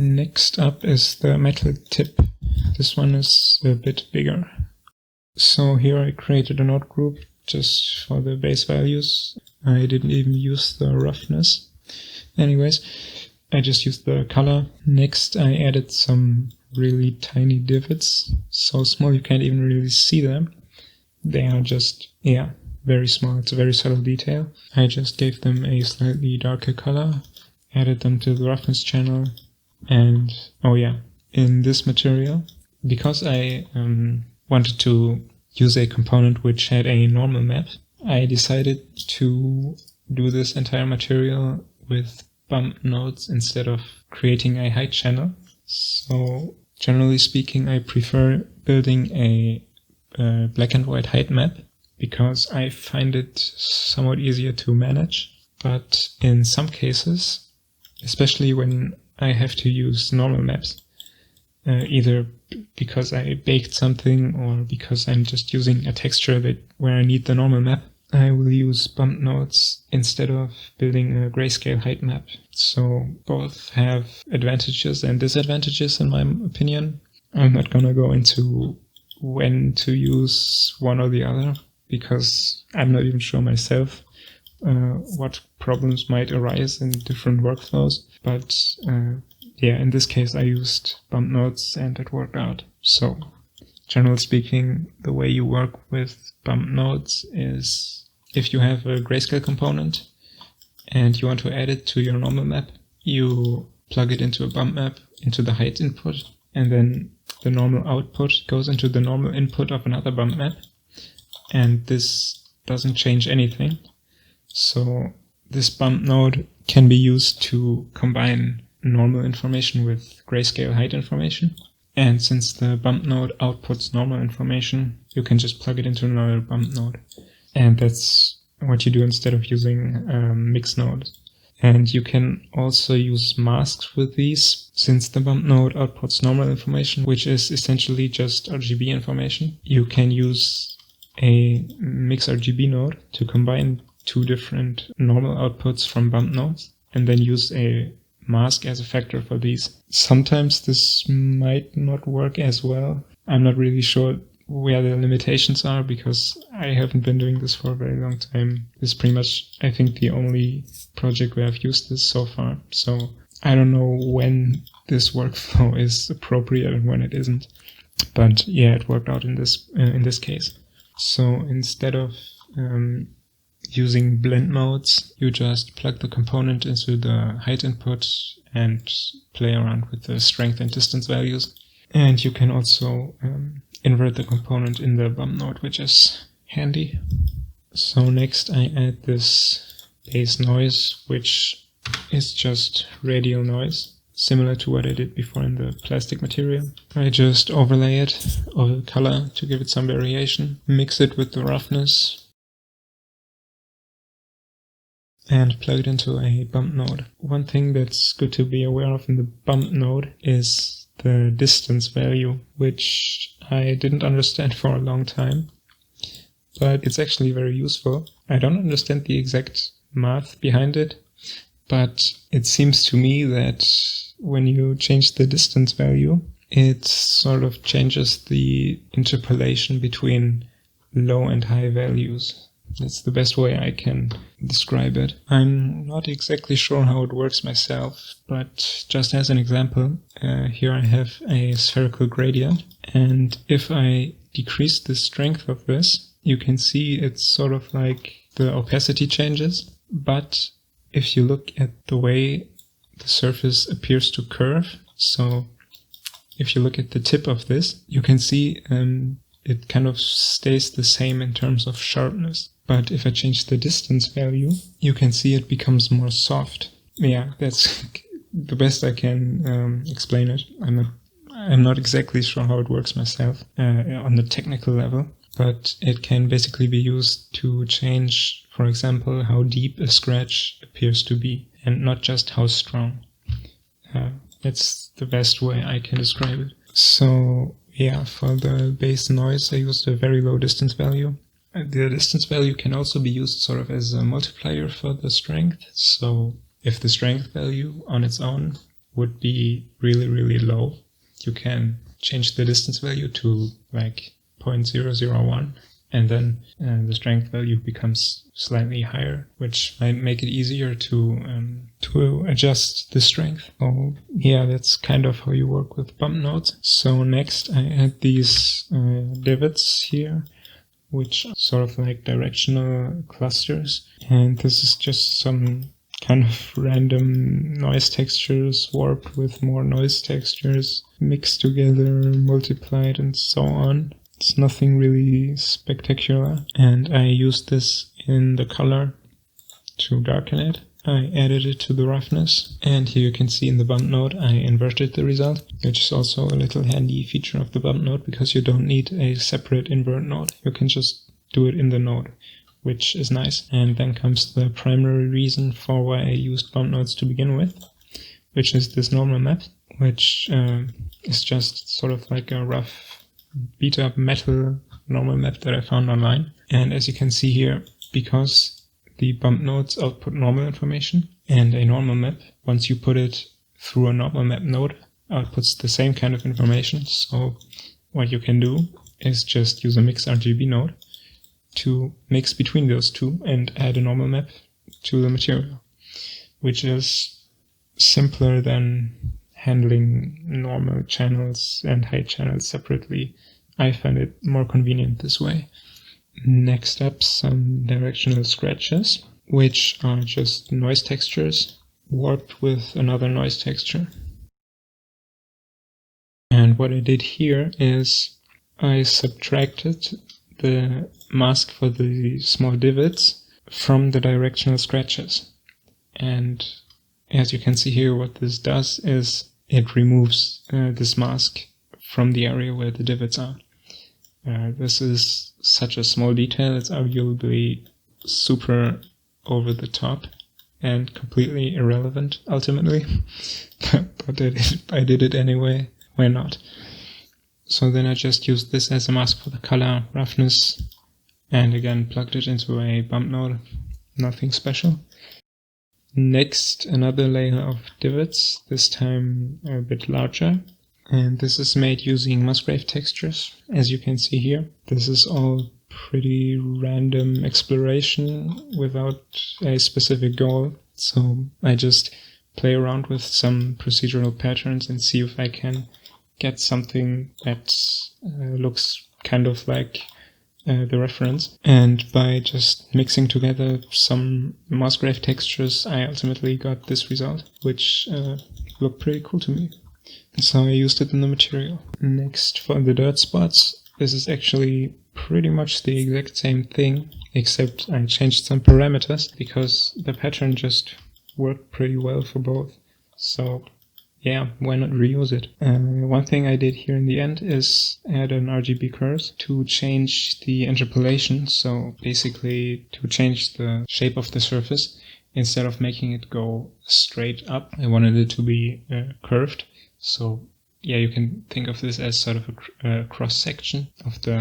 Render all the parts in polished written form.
Next up is the metal tip. This one is a bit bigger. So here I created a node group just for the base values. I didn't even use the roughness. Anyways, I just used the color. Next I added some really tiny divots, so small you can't even really see them. They are just, very small. It's a very subtle detail. I just gave them a slightly darker color, added them to the roughness channel, and in this material, because I wanted to use a component which had a normal map, I decided to do this entire material with bump nodes instead of creating a height channel. So generally speaking, I prefer building a black and white height map because I find it somewhat easier to manage. But in some cases, especially when I have to use normal maps, either because I baked something or because I'm just using a texture where I need the normal map, I will use bump nodes instead of building a grayscale height map. So both have advantages and disadvantages in my opinion. I'm not gonna go into when to use one or the other because I'm not even sure myself what problems might arise in different workflows. But in this case I used bump nodes and it worked out. So generally speaking, the way you work with bump nodes is if you have a grayscale component and you want to add it to your normal map, you plug it into a bump map, into the height input, and then the normal output goes into the normal input of another bump map, and this doesn't change anything. So this bump node can be used to combine normal information with grayscale height information. And since the bump node outputs normal information, you can just plug it into another bump node. And that's what you do instead of using mix nodes. And you can also use masks with these. Since the bump node outputs normal information, which is essentially just RGB information, you can use a mix RGB node to combine two different normal outputs from bump nodes and then use a mask as a factor for these. Sometimes this might not work as well. I'm not really sure where the limitations are because I haven't been doing this for a very long time. This is pretty much, I think, the only project where I've used this so far. So I don't know when this workflow is appropriate and when it isn't. But it worked out in this case. So instead of using blend modes, you just plug the component into the height input and play around with the strength and distance values. And you can also invert the component in the bump node, which is handy. So next I add this base noise, which is just radial noise, similar to what I did before in the plastic material. I just overlay it with color to give it some variation, mix it with the roughness, and plug it into a bump node. One thing that's good to be aware of in the bump node is the distance value, which I didn't understand for a long time, but it's actually very useful. I don't understand the exact math behind it, but it seems to me that when you change the distance value, it sort of changes the interpolation between low and high values. That's the best way I can describe it. I'm not exactly sure how it works myself, but just as an example, here I have a spherical gradient, and if I decrease the strength of this, you can see it's sort of like the opacity changes, but if you look at the way the surface appears to curve, so if you look at the tip of this, you can see it kind of stays the same in terms of sharpness. But if I change the distance value, you can see it becomes more soft. Yeah, that's the best I can explain it. I'm not exactly sure how it works myself on the technical level, but it can basically be used to change, for example, how deep a scratch appears to be, and not just how strong. That's the best way I can describe it. So yeah, for the base noise, I used a very low distance value. The distance value can also be used sort of as a multiplier for the strength. So if the strength value on its own would be really, really low. You can change the distance value to like 0.001, and then the strength value becomes slightly higher, which might make it easier to adjust the strength. So yeah, that's kind of how you work with bump nodes. So next I add these divots here, which are sort of like directional clusters, and this is just some kind of random noise textures warped with more noise textures mixed together, multiplied, and so on. It's nothing really spectacular, and I used this in the color to darken it. I added it to the roughness, and here you can see in the bump node I inverted the result, which is also a little handy feature of the bump node, because you don't need a separate invert node. You can just do it in the node, which is nice. And then comes the primary reason for why I used bump nodes to begin with, which is this normal map, which is just sort of like a rough beat up metal normal map that I found online. And as you can see here, because the bump nodes output normal information, and a normal map, once you put it through a normal map node, outputs the same kind of information. So what you can do is just use a mix RGB node to mix between those two and add a normal map to the material, which is simpler than handling normal channels and height channels separately. I find it more convenient this way. Next up, some directional scratches, which are just noise textures warped with another noise texture. And what I did here is I subtracted the mask for the small divots from the directional scratches. And as you can see here, what this does is it removes this mask from the area where the divots are. This is such a small detail, it's arguably super over the top and completely irrelevant ultimately, but I did it anyway, why not? So then I just used this as a mask for the color, roughness, and again plugged it into a bump node, nothing special. Next, another layer of divots, this time a bit larger. And this is made using Musgrave textures, as you can see here. This is all pretty random exploration without a specific goal. So I just play around with some procedural patterns and see if I can get something that looks kind of like the reference. And by just mixing together some Musgrave textures, I ultimately got this result, which looked pretty cool to me. So I used it in the material. Next, for the dirt spots, this is actually pretty much the exact same thing, except I changed some parameters because the pattern just worked pretty well for both. So yeah, why not reuse it? One thing I did here in the end is add an RGB cursor to change the interpolation, so basically to change the shape of the surface. Instead of making it go straight up, I wanted it to be curved. So yeah, you can think of this as sort of a cross-section of the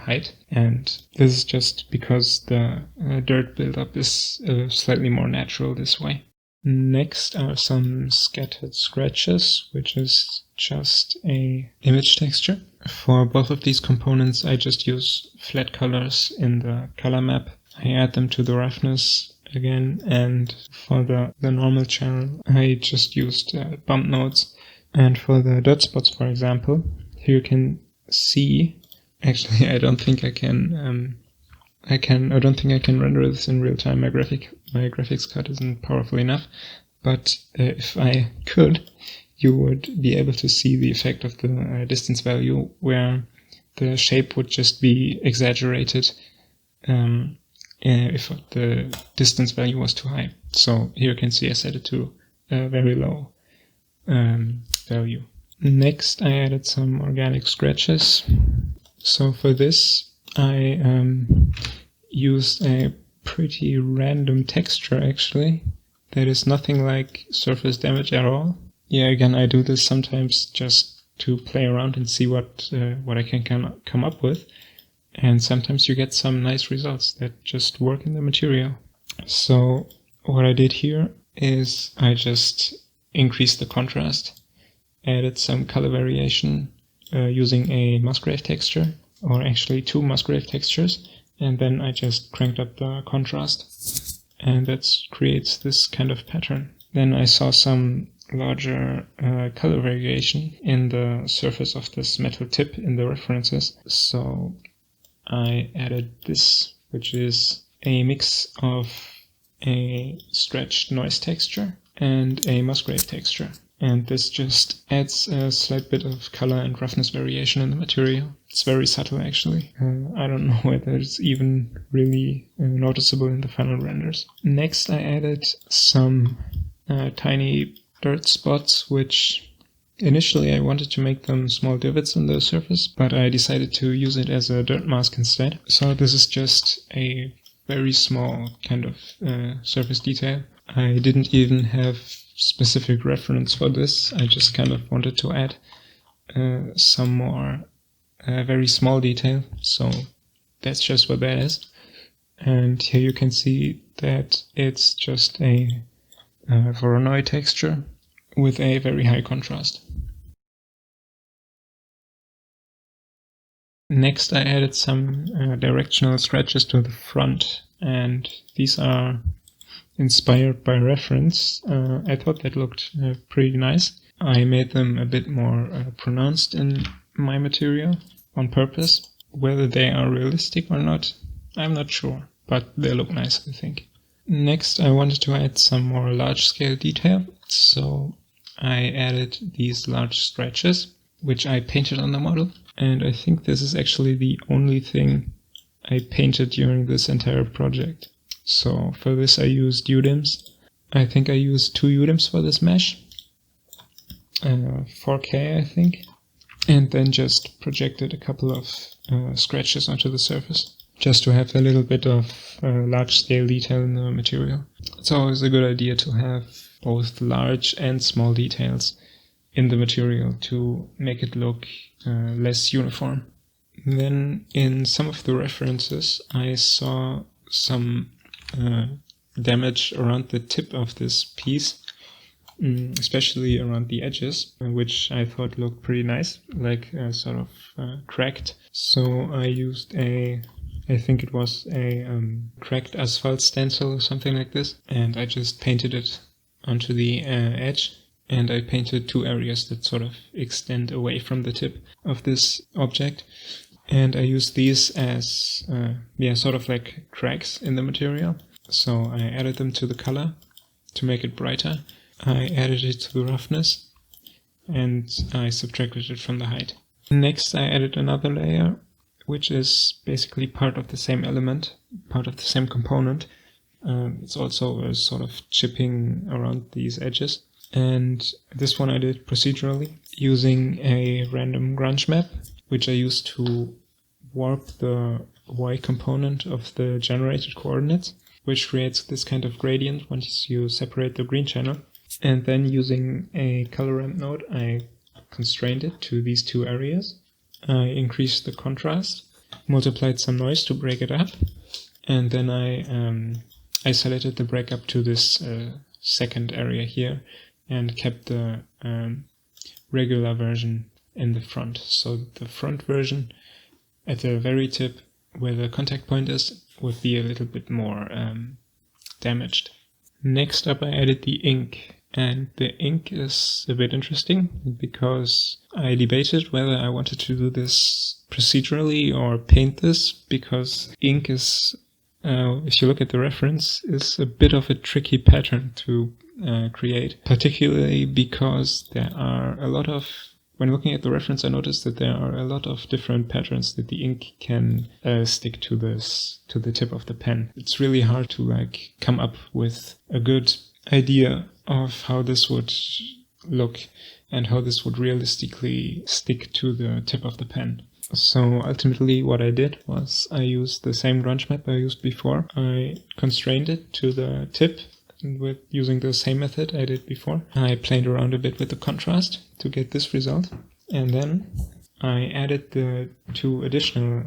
height. And this is just because the dirt buildup is slightly more natural this way. Next are some scattered scratches, which is just a image texture. For both of these components, I just use flat colors in the color map. I add them to the roughness again, and for the normal channel, I just used bump nodes. And for the dirt spots, for example, here you can see, actually I don't think I can render this in real time. My graphics card isn't powerful enough, but if I could, you would be able to see the effect of the distance value, where the shape would just be exaggerated if the distance value was too high. So here you can see I set it to a very low value. Next, I added some organic scratches. So for this, I used a pretty random texture actually that is nothing like surface damage at all. Yeah, again, I do this sometimes just to play around and see what I can come up with, and sometimes you get some nice results that just work in the material. So what I did here is I just increased the contrast, added some color variation using a Musgrave texture, or actually 2 Musgrave textures, and then I just cranked up the contrast, and that creates this kind of pattern. Then I saw some larger color variation in the surface of this metal tip in the references, so I added this, which is a mix of a stretched noise texture and a Musgrave texture. And this just adds a slight bit of color and roughness variation in the material. It's very subtle, actually. I don't know whether it's even really noticeable in the final renders. Next, I added some tiny dirt spots, which initially I wanted to make them small divots in the surface, but I decided to use it as a dirt mask instead. So this is just a very small kind of surface detail. I didn't even have specific reference for this. I just kind of wanted to add some more very small detail. So that's just what that is. And here you can see that it's just a Voronoi texture with a very high contrast. Next, I added some directional scratches to the front, and these are inspired by reference. I thought that looked pretty nice. I made them a bit more pronounced in my material on purpose. Whether they are realistic or not, I'm not sure, but they look nice, I think. Next, I wanted to add some more large-scale detail, so I added these large scratches, which I painted on the model, and I think this is actually the only thing I painted during this entire project. So for this I used UDIMs. I think I used 2 UDIMs for this mesh, 4K I think, and then just projected a couple of scratches onto the surface, just to have a little bit of large-scale detail in the material. It's always a good idea to have both large and small details in the material to make it look less uniform. Then in some of the references I saw some damage around the tip of this piece, especially around the edges, which I thought looked pretty nice, like sort of cracked. So I used I think it was a cracked asphalt stencil or something like this, and I just painted it onto the edge, and I painted 2 areas that sort of extend away from the tip of this object. And I used these as, sort of like cracks in the material. So I added them to the color to make it brighter. I added it to the roughness, and I subtracted it from the height. Next, I added another layer, which is basically part of the same element, part of the same component. It's also a sort of chipping around these edges. And this one I did procedurally using a random grunge map, which I used to warp the Y component of the generated coordinates, which creates this kind of gradient once you separate the green channel. And then using a color ramp node, I constrained it to these 2 areas. I increased the contrast, multiplied some noise to break it up, and then I isolated the breakup to this second area here and kept the regular version in the front. So the front version at the very tip where the contact point is would be a little bit more damaged. Next up I added the ink, and the ink is a bit interesting because I debated whether I wanted to do this procedurally or paint this, because ink is, if you look at the reference, is a bit of a tricky pattern to create, particularly because there are a lot of, when looking at the reference, I noticed that there are a lot of different patterns that the ink can stick to the tip of the pen. It's really hard to come up with a good idea of how this would look and how this would realistically stick to the tip of the pen. So ultimately what I did was I used the same grunge map I used before. I constrained it to the tip with using the same method I did before. I played around a bit with the contrast to get this result, and then I added the 2 additional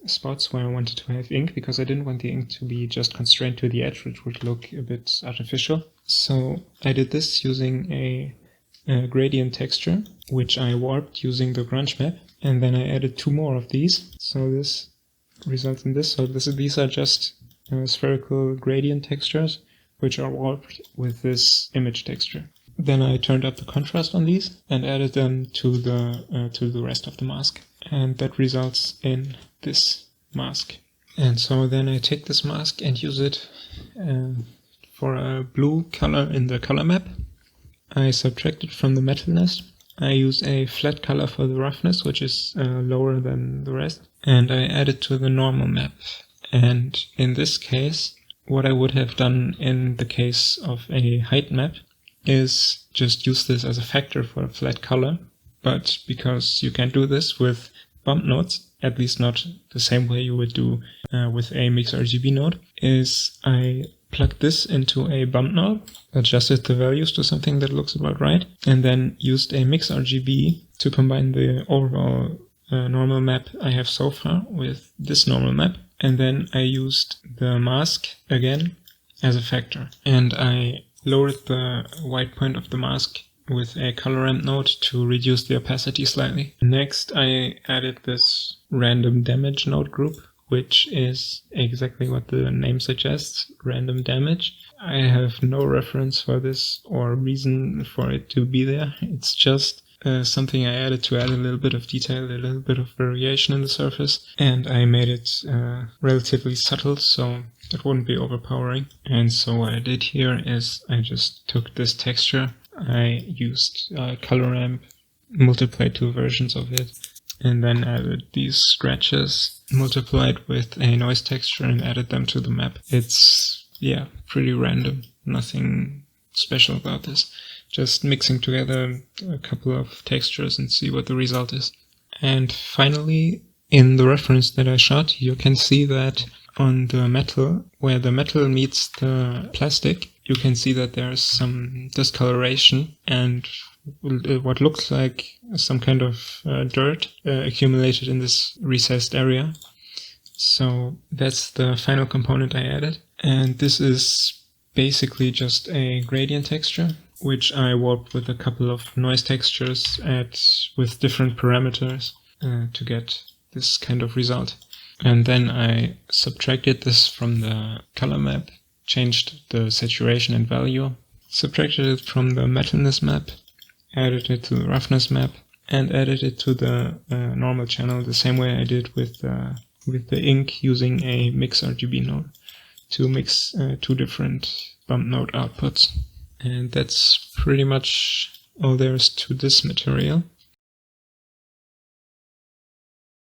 spots where I wanted to have ink, because I didn't want the ink to be just constrained to the edge, which would look a bit artificial. So I did this using a gradient texture, which I warped using the grunge map, and then I added 2 more of these. So this results in this. So these are just spherical gradient textures, which are warped with this image texture. Then I turned up the contrast on these and added them to the rest of the mask, and that results in this mask. And so then I take this mask and use it for a blue color in the color map. I subtract it from the metalness. I use a flat color for the roughness, which is lower than the rest, and I add it to the normal map. And in this case, what I would have done in the case of a height map is just use this as a factor for a flat color. But because you can't do this with bump nodes, at least not the same way you would do with a mix RGB node, is I plug this into a bump node, adjusted the values to something that looks about right, and then used a mix RGB to combine the overall normal map I have so far with this normal map. And then I used the mask again as a factor. And I lowered the white point of the mask with a color ramp node to reduce the opacity slightly. Next, I added this random damage node group, which is exactly what the name suggests, random damage. I have no reference for this or reason for it to be there. It's just something I added to add a little bit of detail, a little bit of variation in the surface, and I made it relatively subtle so it wouldn't be overpowering. And so what I did here is I just took this texture, I used color ramp, multiplied 2 versions of it, and then added these scratches, multiplied with a noise texture and added them to the map. It's, yeah, pretty random, nothing special about this. Just mixing together a couple of textures and see what the result is. And finally, in the reference that I shot, you can see that on the metal, where the metal meets the plastic, you can see that there's some discoloration and what looks like some kind of dirt accumulated in this recessed area. So that's the final component I added. And this is basically just a gradient texture, which I warped with a couple of noise textures with different parameters to get this kind of result. And then I subtracted this from the color map, changed the saturation and value, subtracted it from the metalness map, added it to the roughness map, and added it to the normal channel the same way I did with the ink using a mix RGB node to mix 2 different bump node outputs. And that's pretty much all there is to this material.